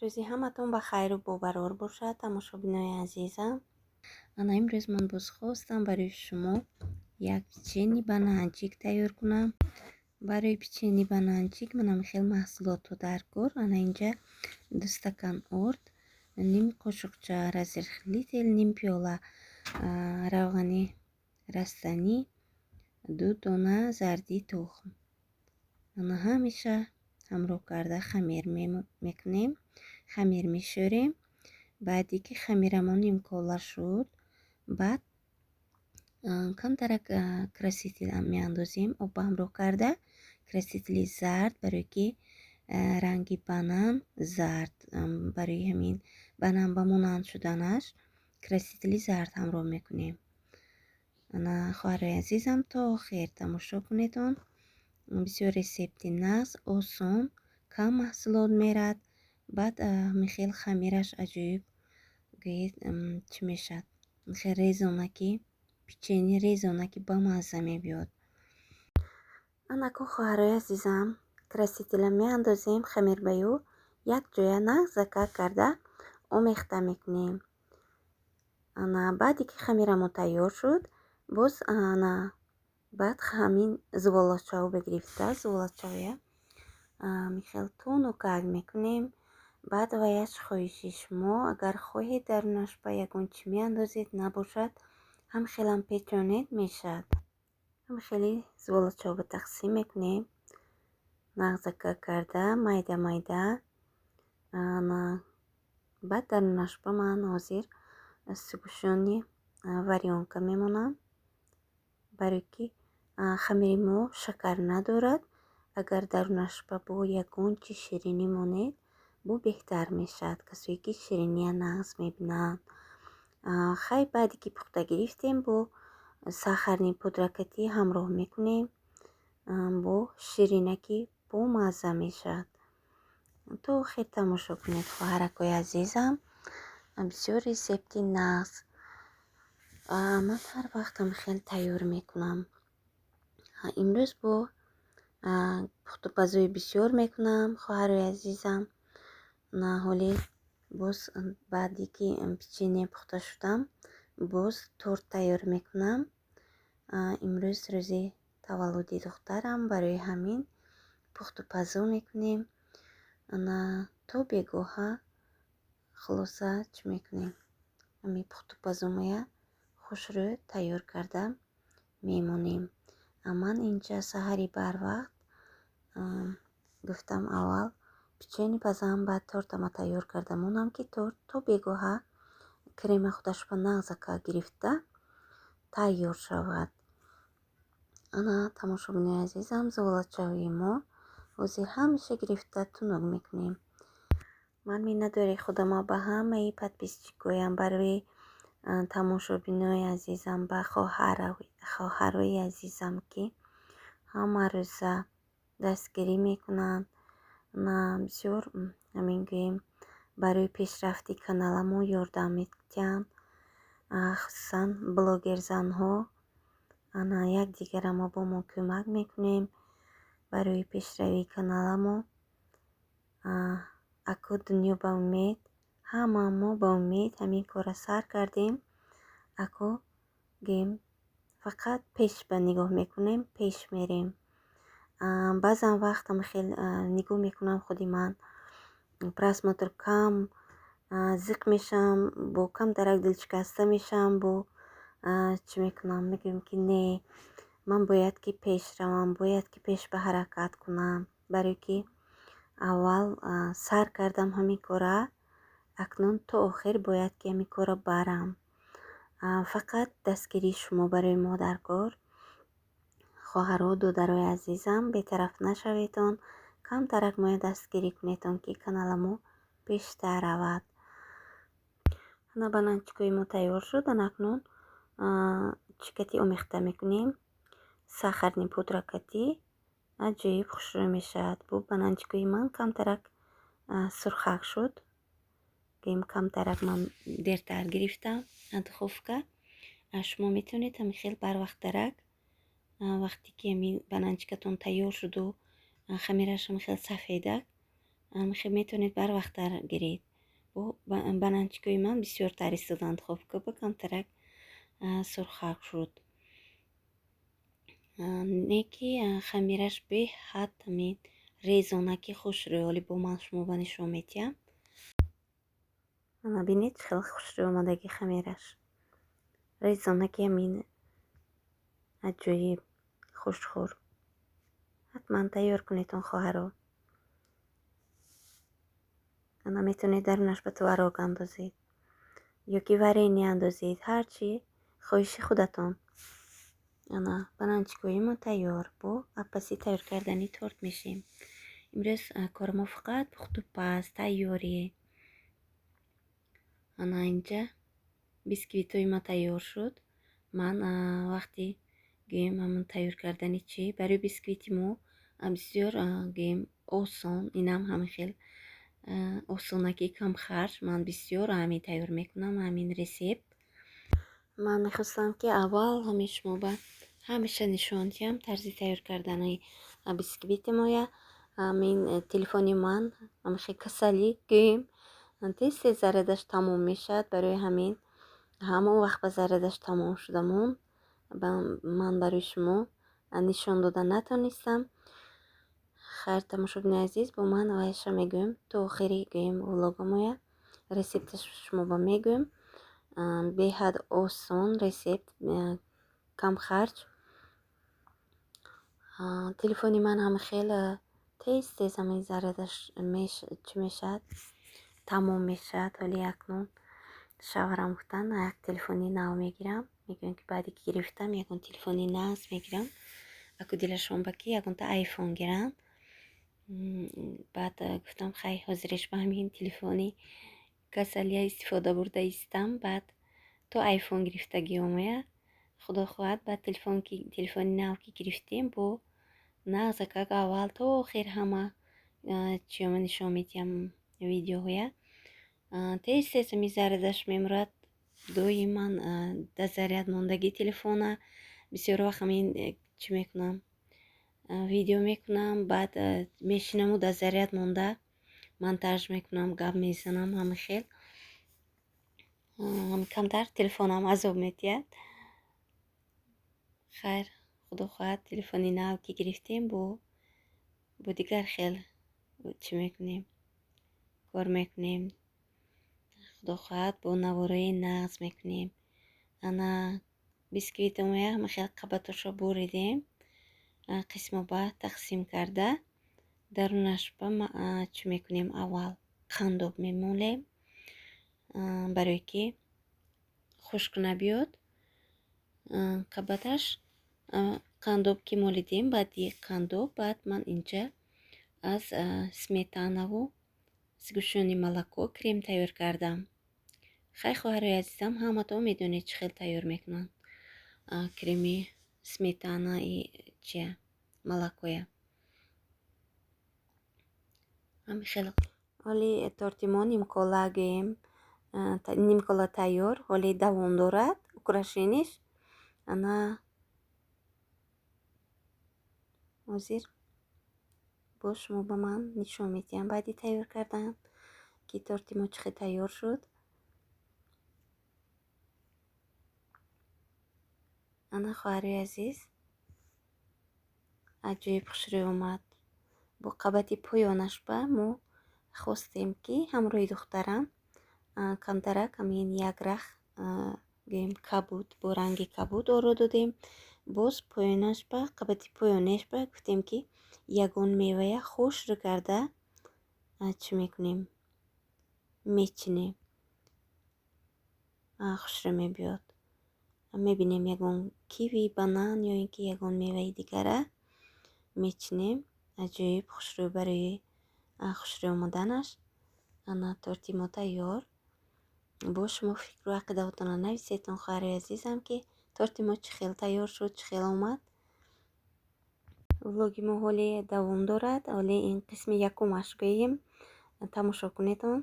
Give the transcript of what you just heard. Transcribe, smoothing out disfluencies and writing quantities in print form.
рӯзи ҳаматон ба хайру бобарор бошад, тамошобинои азизам. Ана имрӯз ман боз хостам барои шумо як печени бананҷик тайёр кунам. барои печени бананҷик манам хел маҳсулоту даркор. Ана инҷа 2 стакан орд, ним қошуқча разрихлитель, ним пиёла равғани растанӣ, 2 дона зарди тухм. ана ҳамеша ҳамроҳ карда хамир мекунем. хамир мешӯрем. баъди ки хамирамон нимкола шуд, баъд камтарак краситель меандозем. об ҳамроҳ карда красители зард, барое ки ранги банан зард, барои ҳамин банан ба монанд шуданаш красители зард ҳамроҳ мекунем. ана хоҳарои азизам, то охир тамошо кунедон. бисёр ресепти нағз, осон, кам маҳсулот мерад. баъд михел хамираш аҷоиб гӯед чӣ мешад, михел резонаки печени резонаки бамазза мебиёд. ана ко хоҳарои азизам, красителя меандозем хамир ба ё як ҷоя нағз закак карда омехта мекунем. ана баъде ки хамирамон тайёр шуд, боз ана баъд ҳамин зуволачао бигирифта, зуволачаоя михел туну как мекунем. баъд ваяш хоҳиши шумо, агар хоҳед дарунаш ба ягон чӣ меандозед, набошад ҳамхелам печонед мешад. ҳамхели зуволачаоба тақсим мекунем, нағз закак карда майда майда. баъд дарунаш ба ман ҳозир сӯгӯшони варёнка мемонад, барои ки хамири мо шакар надорад. агар дарунаш ба бо ягон чӣ ширинӣ монед, бо беҳтар мешад. касое ки шириния нағз мебинанд. хай баъде ки пухта гирифтем, бо сахарни пудракатӣ ҳамроҳ мекунем, бо ширинаки бомазза мешад. то охир тамошо кунед хоҳаракои азизам, бисёр ресепти нағз. ман ҳар вақтам хел тайёр мекунам. имрӯз бо пухтупазӯи бисёр мекунам хоҳарои азизам. ҳоле боз баъде ки печения пухта шудам, боз торт тайёр мекунам. имрӯз рӯзи таваллуди духтарам, барои ҳамин пухтупазӯ мекунем. то бегоҳа хулоса чӣ мекунем, ҳамин пухтупазӯмая хушрӯ тайёр карда мемонем. ман инҷа саҳари барвақт гуфтам аввал печени пазам, баъд тортама тайёр карда монам, ки торт то бегоҳа крема худаш ба нағз закак гирифта тайёр шавад. ана тамошобинои азизам, зуволачаҳои мо ҳозир ҳамеша гирифта тунук мекунем. ман миннатдори худама ба ҳамаи подписчикоям, барои тамошобинои азизам, ба хоҳарои азизам, ки ҳама рӯза дастгирӣ мекунанд. бисёр ҳамин гӯем барои пешрафти каналамон ёрдам медиҳанд. хусусан блогерзанҳо якдигарамо бо мо кӯмак мекунем барои пешравии каналамон. аку дунё ба умед, ҳама мо ба умед ҳамин кора сар кардем. аку гӯем фақат пеш ба нигоҳ мекунем, пеш мерем. баъзан вақтам хел нигоҳ мекунам худи ман, просмотр кам, зиқ мешам, бо камтарак дилшикаста мешам, бо чӣ мекунам, мегӯям ки не, ман бояд ки пеш равам, бояд ки пеш ба ҳаракат кунам, барои ки аввал сар кардам ҳамин кора, акнун то охир бояд ки ҳамин кора барам. фақат дастгирии шумо барои мо даркор. хоҳару додарои азизам, бетараф нашаведон, камтарак моя дастгирӣ кунедон, ки каналамо бештар равад. бананчикои мо тайёр шуд. акнун чикати омехта мекунем, сахарни пудракатӣ аҷоиб хушрӯ мешавад. бо бананчикои ман камтарак сурхак шуд. камтарак ман дертар гирифтам духовка. шумо метавонед ҳамин барвақтарак, вақте ки ҳамин бананчикатон тайёр шуду хамираш ҳамин сафедак, хеле метавонед барвақттар гиред. бо бананчикои ман бисёртар истоданд. хоб кӯпа камтарак сурхак шуд. неки хамираш беҳад ҳамин резонаки хушрӯй. оли бо ман шумо ба нишон метиҳам. ана бинед чӣ хел хушрӯй омадаги хамираш. резонаки ҳамин аҷоиб хушхӯр. ҳатман тайёр кунед он хоҳаро. ана метавонед дарунаш ба творог андозед ё ки варенӣ андозед, ҳарчи хоҳиши худатон. ана бананчикои мо тайёр. бо апаси тайёр кардани торт мешем. имрӯз кори мо фақат пухту паз тайёрие. ана инҷа бисквитои ма тайёр шуд. ман вақти гӯем ҳамон тайёр кардани чӣ барои бисквити мо бисёр гӯем осон, инам ҳамин хел осонаки камхарҷ. ман бисёр ҳамин тайёр мекунам, ҳамин ресепт. ман мехостам ки аввал ҳамин шумо ба ҳамеша нишон диҳам тарзи тайёр кардани бисквити моя. ҳамин телефони ман ҳамин хел касали гӯем тез тез зарядаш тамом мешавад. барои ҳамин ҳамон вақт ба зарядаш тамом шуда монд. ман барои шумо нишон дода натонистам. хайр, тамошобинои азиз, бо ман вайша мегӯем то охири гӯем влогамоя ресепташ шумо ба мегӯем. беҳад осон ресепт, камхарҷ. телефони ман ҳамин хел тез тез ҳамин зарядаш чӣ мешавад, тамом мешавад. ҳоли акнун шавҳарам гуфтанд як телефони нав мегирам. мегӯям ки баъди ки гирифтам ягон телефони нав мегирам. аку дилашон ба ки ягонта айфон гиранд. баъд гуфтам хай ҳозиреш ба ҳамин телефони касалия истифода бурда истам. баъд то айфон гирифтагӣ омояд. худо хоҳад баъд телефони нав ки гирифтем бо нағза как аввал то охир ҳама чиёма нишон медиҳам видеоҳоя. тез тез ҳамин зарядаш мемурад. доиман да заряд мондагӣ телефона. бисёр вақт ҳамин чӣ мекунам, видео мекунам, баъд мешинаму да заряд монда монтаж мекунам, гап мезанам. ҳамин хел камтар телефонам азоб метиҳад. хайр, худо хоҳад телефони нав ки гирифтем бо дигар хел чӣ мекунем, кор мекунем. худо хоҳад бо навораи нағз мекунем. ана бисквитамоя ҳамин хел қабатоша буридем. қисмоба тақсим карда дарунаш ба чӣ мекунем, аввал қандоб мемолем барое ки хушк набиёд. қабаташ қандоб ки молидем, баъди қандоб баъд ман инҷа аз сметанаву сгушёни молоко крем тайёр кардам. хай хоҳарои азизам, ҳаматон медонед чӣ хел тайёр мекунанд креми сметанаи чия молокоя. ҳамин хел ҳоли торти мо нимкола гӯем, нимкола тайёр, ҳоли давом дорад украшениш. ана ҳозир бо шумо ба ман нишон медиҳам баъди тайёр кардан ки торти мо чӣ хел тайёр шуд. ана хоҳарои азиз, аҷоиб хушрӯй омад. бо қабати поёнаш ба мо хостем ки ҳамроҳи духтарам камтарак ҳамин як рах гӯем кабуд, бо ранги кабуд оро додем. боз поёнаш ба қабати поёнеш ба гуфтем ки ягон мевая хушр карда чӣ мекунем, мечинем, хушрӯй мебиёд. мебинем ягон киви, банан ё ин ки ягон меваи дигара мечинем. аҷоиб хушрӯй барои хушрӯй омаданаш. ана торти мо тайёр. бо шумо фикру ақидаотона нависед он хоҳарои азизам ки торти мо чӣ хел тайёр шуд, чӣ хел омад. влоги мо ҳоле давом дорад. ҳоле ин қисми якумаш гӯем. тамошо кунед он.